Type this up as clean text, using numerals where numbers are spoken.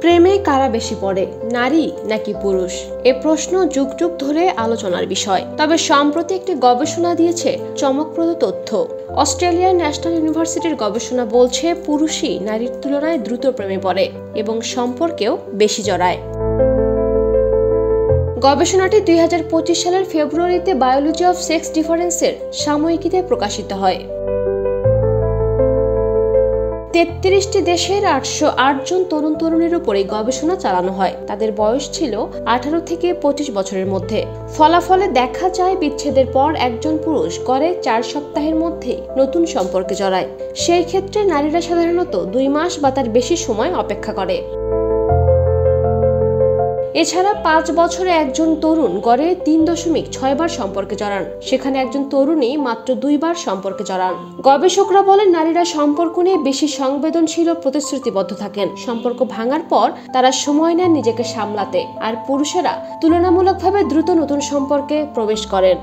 প্রেমে কারা বেশি পড়ে, নারী নাকি পুরুষ? এ প্রশ্ন যুগ যুগ ধরে আলোচনার বিষয়। তবে সম্প্রতি একটি গবেষণা দিয়েছে চমকপ্রদ তথ্য। অস্ট্রেলিয়ার ন্যাশনাল ইউনিভার্সিটির গবেষণা বলছে পুরুষই নারীর তুলনায় দ্রুত প্রেমে পড়ে এবং সম্পর্কেও বেশি জড়ায়। গবেষণাটি 2025 সালের ফেব্রুয়ারিতে বায়োলজি অফ সেক্স ডিফারেন্সের সাময়িকীতে প্রকাশিত হয়। 33টি দেশের 808 জন তরুণ তরুণীর উপর এই গবেষণা চালানো হয়। তাদের বয়স ছিল 18 থেকে 25 বছরের মধ্যে। ফলাফলে দেখা যায় বিচ্ছেদের পর একজন পুরুষ গড়ে 4 সপ্তাহের মধ্যে নতুন সম্পর্কে জড়ায়। সেই ক্ষেত্রে নারীরা সাধারণত 2 মাস বা তার বেশি সময় অপেক্ষা করে। এছাড়া 5 বছরে একজন তরুণ গড়ে 3.6 বার সম্পর্কে জড়ান, সেখানে একজন তরুণী মাত্র 2 বার সম্পর্কে জড়ান। গবেষকরা বলেন নারীরা সম্পর্ক নিয়ে বেশি সংবেদনশীল ও প্রতিশ্রুতিবদ্ধ থাকেন। সম্পর্ক ভাঙার পর তারা সময় নেন নিজেকে সামলাতে, আর পুরুষেরা তুলনামূলকভাবে দ্রুত নতুন সম্পর্কে প্রবেশ করেন।